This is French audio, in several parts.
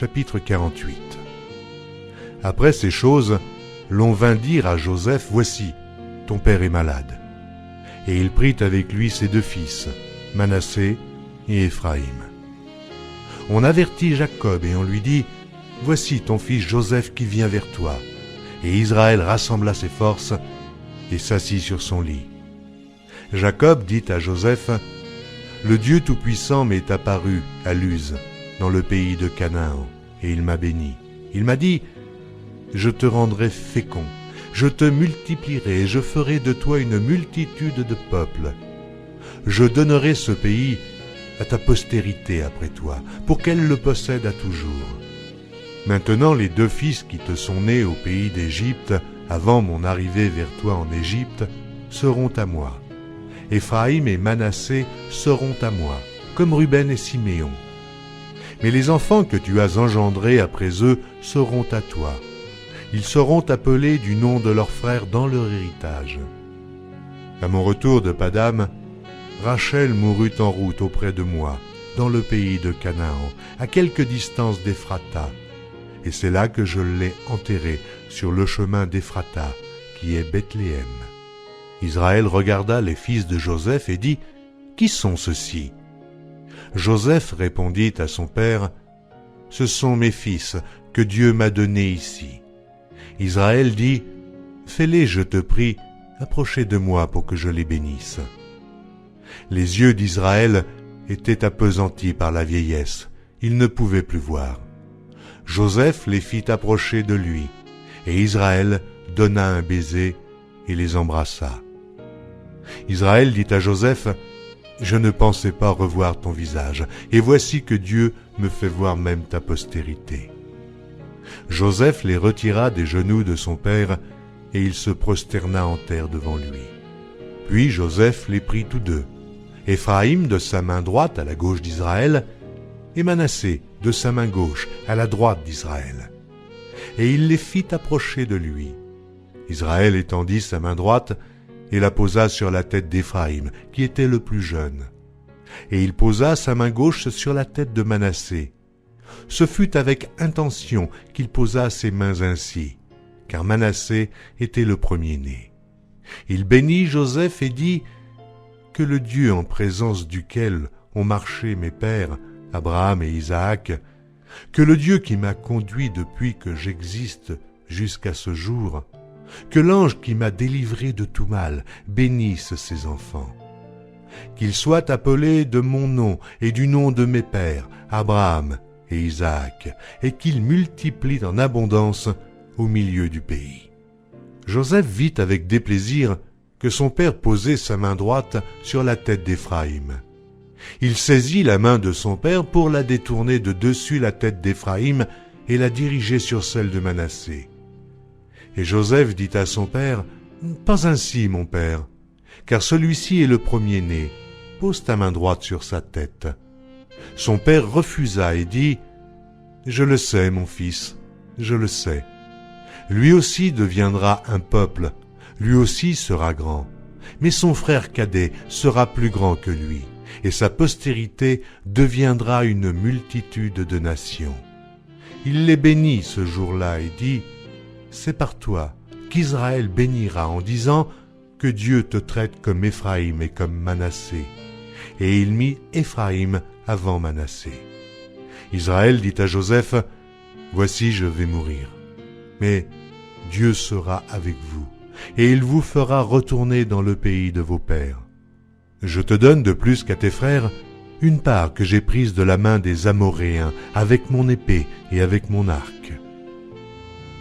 Chapitre 48. Après ces choses, l'on vint dire à Joseph, « Voici, ton père est malade. » Et il prit avec lui ses 2 fils, Manassé et Éphraïm. On avertit Jacob et on lui dit, « Voici ton fils Joseph qui vient vers toi. » Et Israël rassembla ses forces et s'assit sur son lit. Jacob dit à Joseph, « Le Dieu Tout-Puissant m'est apparu à Luz, dans le pays de Canaan, et il m'a béni. Il m'a dit, « Je te rendrai fécond, je te multiplierai et je ferai de toi une multitude de peuples. Je donnerai ce pays à ta postérité après toi, pour qu'elle le possède à toujours. Maintenant les 2 fils qui te sont nés au pays d'Égypte, avant mon arrivée vers toi en Égypte, seront à moi. Éphraïm et Manassé seront à moi, comme Ruben et Siméon. Mais les enfants que tu as engendrés après eux seront à toi. Ils seront appelés du nom de leurs frères dans leur héritage. » À mon retour de Padam, Rachel mourut en route auprès de moi, dans le pays de Canaan, à quelque distance d'Éphrata. Et c'est là que je l'ai enterrée, sur le chemin d'Éphrata, qui est Bethléem. Israël regarda les fils de Joseph et dit, « Qui sont ceux-ci » Joseph répondit à son père, « Ce sont mes fils que Dieu m'a donnés ici. » Israël dit, « Fais-les, je te prie, approchez de moi pour que je les bénisse. » Les yeux d'Israël étaient appesantis par la vieillesse, il ne pouvait plus voir. Joseph les fit approcher de lui, et Israël donna un baiser et les embrassa. Israël dit à Joseph, « Je ne pensais pas revoir ton visage, et voici que Dieu me fait voir même ta postérité. » Joseph les retira des genoux de son père, et il se prosterna en terre devant lui. Puis Joseph les prit tous 2, Éphraïm de sa main droite à la gauche d'Israël, et Manassé de sa main gauche à la droite d'Israël. Et il les fit approcher de lui. Israël étendit sa main droite et la posa sur la tête d'Éphraïm, qui était le plus jeune. Et il posa sa main gauche sur la tête de Manassé. Ce fut avec intention qu'il posa ses mains ainsi, car Manassé était le premier-né. Il bénit Joseph et dit, « Que le Dieu en présence duquel ont marché mes pères, Abraham et Isaac, que le Dieu qui m'a conduit depuis que j'existe jusqu'à ce jour, que l'ange qui m'a délivré de tout mal bénisse ses enfants. Qu'ils soient appelés de mon nom et du nom de mes pères, Abraham et Isaac, et qu'ils multiplient en abondance au milieu du pays. » Joseph vit avec déplaisir que son père posait sa main droite sur la tête d'Éphraïm. Il saisit la main de son père pour la détourner de dessus la tête d'Éphraïm et la diriger sur celle de Manassé. Et Joseph dit à son père, « Pas ainsi, mon père, car celui-ci est le premier-né. Pose ta main droite sur sa tête. » Son père refusa et dit, « Je le sais, mon fils, je le sais. Lui aussi deviendra un peuple, lui aussi sera grand, mais son frère cadet sera plus grand que lui, et sa postérité deviendra une multitude de nations. » Il les bénit ce jour-là et dit, « C'est par toi qu'Israël bénira en disant que Dieu te traite comme Éphraïm et comme Manassé. » Et il mit Éphraïm avant Manassé. Israël dit à Joseph, « Voici, je vais mourir, mais Dieu sera avec vous, et il vous fera retourner dans le pays de vos pères. Je te donne de plus qu'à tes frères une part que j'ai prise de la main des Amoréens avec mon épée et avec mon arc. »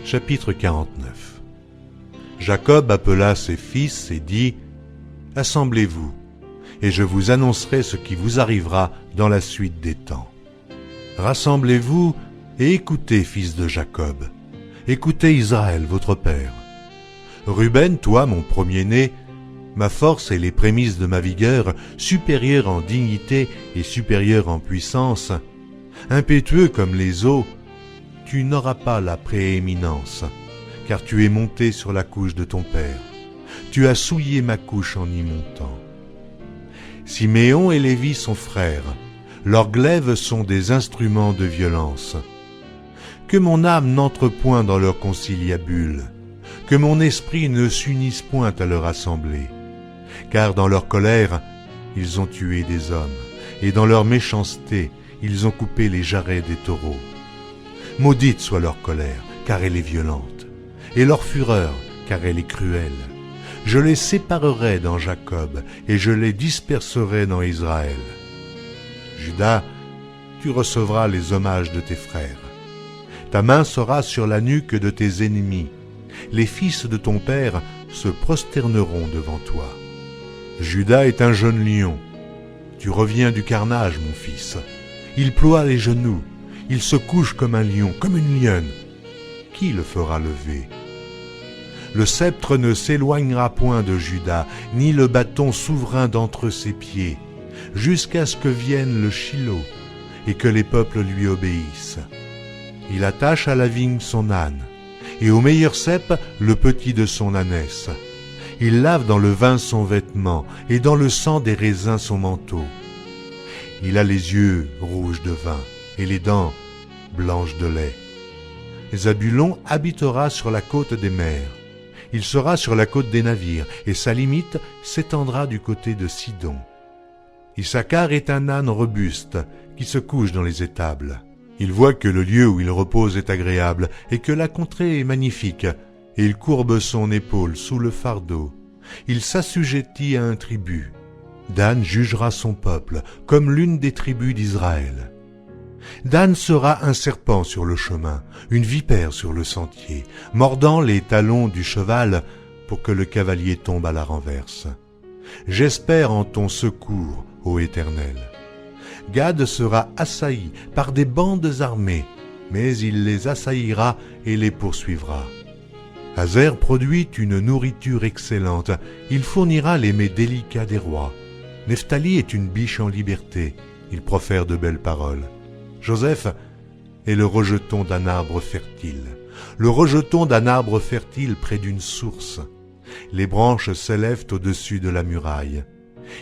Chapitre 49. Jacob appela ses fils et dit, « Assemblez-vous, et je vous annoncerai ce qui vous arrivera dans la suite des temps. Rassemblez-vous et écoutez, fils de Jacob. Écoutez Israël, votre père. Ruben, toi, mon premier-né, ma force et les prémices de ma vigueur, supérieur en dignité et supérieur en puissance, impétueux comme les eaux, tu n'auras pas la prééminence, car tu es monté sur la couche de ton père. Tu as souillé ma couche en y montant. Siméon et Lévi sont frères, leurs glaives sont des instruments de violence. Que mon âme n'entre point dans leur conciliabule, que mon esprit ne s'unisse point à leur assemblée. Car dans leur colère, ils ont tué des hommes, et dans leur méchanceté, ils ont coupé les jarrets des taureaux. Maudite soit leur colère, car elle est violente, et leur fureur, car elle est cruelle. Je les séparerai dans Jacob, et je les disperserai dans Israël. Juda, tu recevras les hommages de tes frères. Ta main sera sur la nuque de tes ennemis. Les fils de ton père se prosterneront devant toi. Juda est un jeune lion. Tu reviens du carnage, mon fils. Il ploie les genoux. Il se couche comme un lion, comme une lionne. Qui le fera lever? Le sceptre ne s'éloignera point de Juda, ni le bâton souverain d'entre ses pieds, jusqu'à ce que vienne le Shilo, et que les peuples lui obéissent. Il attache à la vigne son âne, et au meilleur cep le petit de son ânesse. Il lave dans le vin son vêtement, et dans le sang des raisins son manteau. Il a les yeux rouges de vin, et les dents blanches de lait. Zabulon habitera sur la côte des mers. Il sera sur la côte des navires, et sa limite s'étendra du côté de Sidon. Issachar est un âne robuste, qui se couche dans les étables. Il voit que le lieu où il repose est agréable, et que la contrée est magnifique, et il courbe son épaule sous le fardeau. Il s'assujettit à un tribut. Dan jugera son peuple, comme l'une des tribus d'Israël. Dan sera un serpent sur le chemin, une vipère sur le sentier, mordant les talons du cheval pour que le cavalier tombe à la renverse. J'espère en ton secours, ô Éternel. Gad sera assailli par des bandes armées, mais il les assaillira et les poursuivra. Hazer produit une nourriture excellente, il fournira les mets délicats des rois. Nephtali est une biche en liberté, il profère de belles paroles. Joseph est le rejeton d'un arbre fertile, le rejeton d'un arbre fertile près d'une source. Les branches s'élèvent au-dessus de la muraille.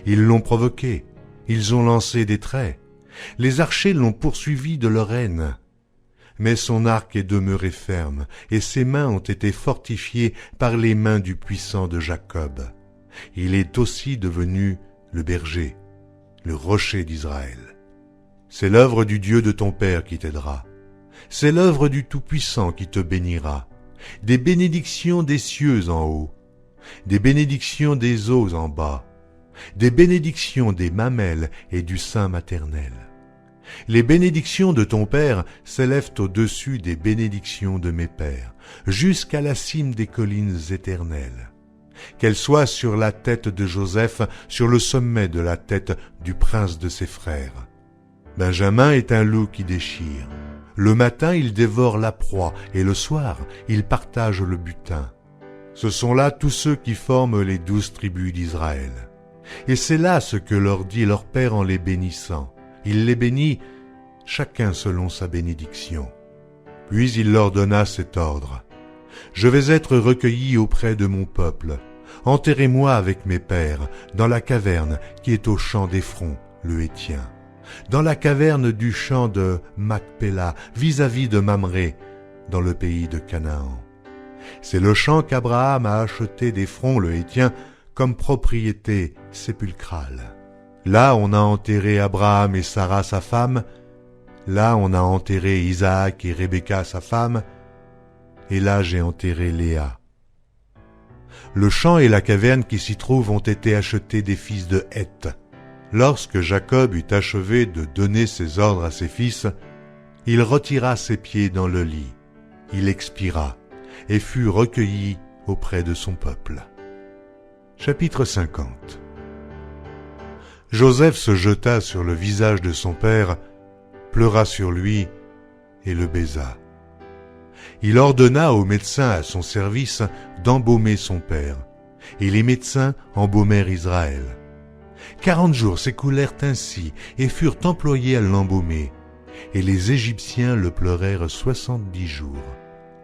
Ils l'ont provoqué, ils ont lancé des traits. Les archers l'ont poursuivi de leur haine. Mais son arc est demeuré ferme, et ses mains ont été fortifiées par les mains du puissant de Jacob. Il est aussi devenu le berger, le rocher d'Israël. C'est l'œuvre du Dieu de ton père qui t'aidera. C'est l'œuvre du Tout-Puissant qui te bénira. Des bénédictions des cieux en haut, des bénédictions des eaux en bas, des bénédictions des mamelles et du sein maternel. Les bénédictions de ton père s'élèvent au-dessus des bénédictions de mes pères, jusqu'à la cime des collines éternelles. Qu'elles soient sur la tête de Joseph, sur le sommet de la tête du prince de ses frères. Benjamin est un loup qui déchire. Le matin, il dévore la proie, et le soir, il partage le butin. Ce sont là tous ceux qui forment les 12 tribus d'Israël. Et c'est là ce que leur dit leur père en les bénissant. Il les bénit, chacun selon sa bénédiction. Puis il leur donna cet ordre. Je vais être recueilli auprès de mon peuple. Enterrez-moi avec mes pères, dans la caverne qui est au champ d'Éphron, le Héthien, dans la caverne du champ de Macpéla, vis-à-vis de Mamré, dans le pays de Canaan. C'est le champ qu'Abraham a acheté d'Éphron, le Héthien, comme propriété sépulcrale. Là on a enterré Abraham et Sarah sa femme, là on a enterré Isaac et Rebecca sa femme, et là j'ai enterré Léa. Le champ et la caverne qui s'y trouvent ont été achetés des fils de Heth. Lorsque Jacob eut achevé de donner ses ordres à ses fils, il retira ses pieds dans le lit, il expira, et fut recueilli auprès de son peuple. Chapitre 50. Joseph se jeta sur le visage de son père, pleura sur lui et le baisa. Il ordonna aux médecins à son service d'embaumer son père, et les médecins embaumèrent Israël. 40 jours s'écoulèrent ainsi et furent employés à l'embaumer, et les Égyptiens le pleurèrent 70 jours.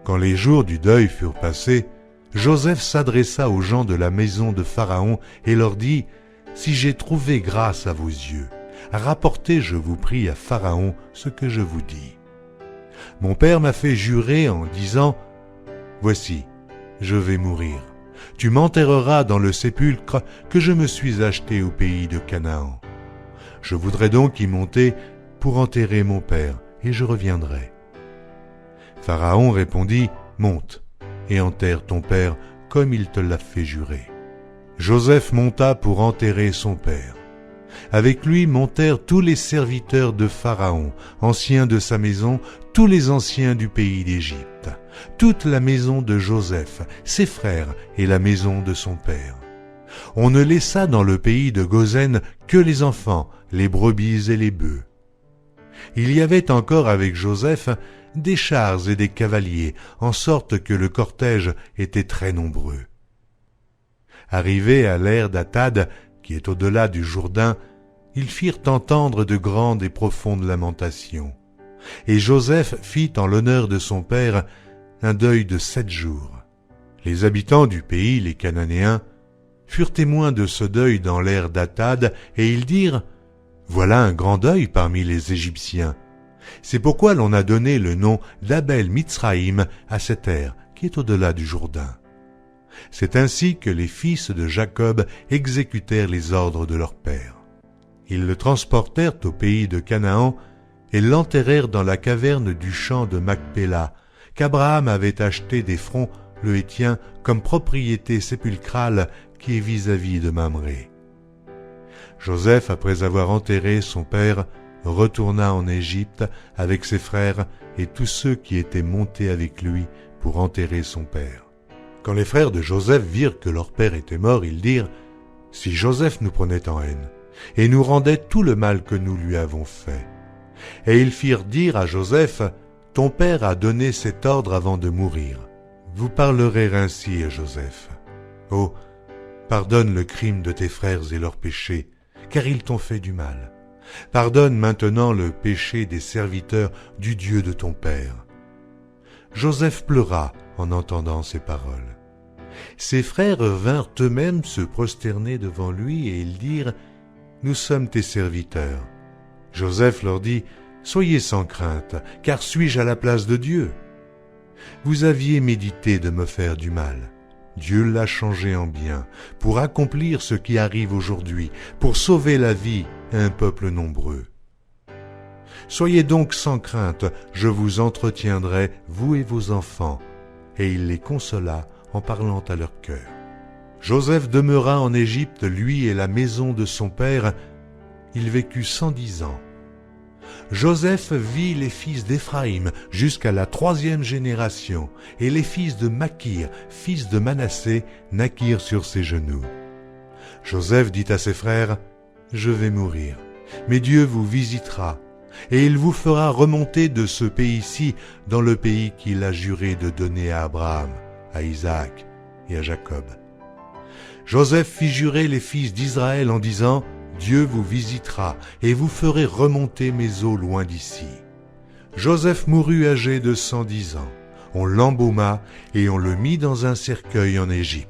Quand les jours du deuil furent passés, Joseph s'adressa aux gens de la maison de Pharaon et leur dit « Si j'ai trouvé grâce à vos yeux, rapportez, je vous prie, à Pharaon ce que je vous dis. » Mon père m'a fait jurer en disant, voici, je vais mourir. Tu m'enterreras dans le sépulcre que je me suis acheté au pays de Canaan. Je voudrais donc y monter pour enterrer mon père, et je reviendrai. » Pharaon répondit, « Monte, et enterre ton père comme il te l'a fait jurer. » Joseph monta pour enterrer son père. Avec lui montèrent tous les serviteurs de Pharaon, anciens de sa maison, tous les anciens du pays d'Égypte, toute la maison de Joseph, ses frères et la maison de son père. On ne laissa dans le pays de Goshen que les enfants, les brebis et les bœufs. Il y avait encore avec Joseph des chars et des cavaliers, en sorte que le cortège était très nombreux. Arrivés à l'ère d'Atad, qui est au-delà du Jourdain, ils firent entendre de grandes et profondes lamentations. Et Joseph fit en l'honneur de son père un deuil de 7 jours. Les habitants du pays, les Cananéens, furent témoins de ce deuil dans l'ère d'Atad, et ils dirent, « Voilà un grand deuil parmi les Égyptiens. » C'est pourquoi l'on a donné le nom d'Abel Mitzraïm à cette ère qui est au-delà du Jourdain. C'est ainsi que les fils de Jacob exécutèrent les ordres de leur père. Ils le transportèrent au pays de Canaan et l'enterrèrent dans la caverne du champ de Macpéla, qu'Abraham avait acheté d'Éphron le Héthien comme propriété sépulcrale qui est vis-à-vis de Mamré. Joseph, après avoir enterré son père, retourna en Égypte avec ses frères et tous ceux qui étaient montés avec lui pour enterrer son père. Quand les frères de Joseph virent que leur père était mort, ils dirent, « Si Joseph nous prenait en haine et nous rendait tout le mal que nous lui avons fait. » Et ils firent dire à Joseph, « Ton père a donné cet ordre avant de mourir. Vous parlerez ainsi à Joseph. Oh, pardonne le crime de tes frères et leurs péchés, car ils t'ont fait du mal. Pardonne maintenant le péché des serviteurs du Dieu de ton père. » Joseph pleura en entendant ces paroles. Ses frères vinrent eux-mêmes se prosterner devant lui et ils dirent, « Nous sommes tes serviteurs. » Joseph leur dit, « Soyez sans crainte, car suis-je à la place de Dieu? Vous aviez médité de me faire du mal. Dieu l'a changé en bien, pour accomplir ce qui arrive aujourd'hui, pour sauver la vie à un peuple nombreux. Soyez donc sans crainte, je vous entretiendrai, vous et vos enfants. » Et il les consola en parlant à leur cœur. Joseph demeura en Égypte, lui et la maison de son père. Il vécut 110 ans. Joseph vit les fils d'Éphraïm jusqu'à la 3e génération, et les fils de Makir, fils de Manassé, naquirent sur ses genoux. Joseph dit à ses frères, « Je vais mourir, mais Dieu vous visitera, et il vous fera remonter de ce pays-ci dans le pays qu'il a juré de donner à Abraham, à Isaac et à Jacob. » Joseph fit jurer les fils d'Israël en disant, « Dieu vous visitera, et vous ferez remonter mes eaux loin d'ici. » Joseph mourut âgé de 110 ans. On l'embauma et on le mit dans un cercueil en Égypte.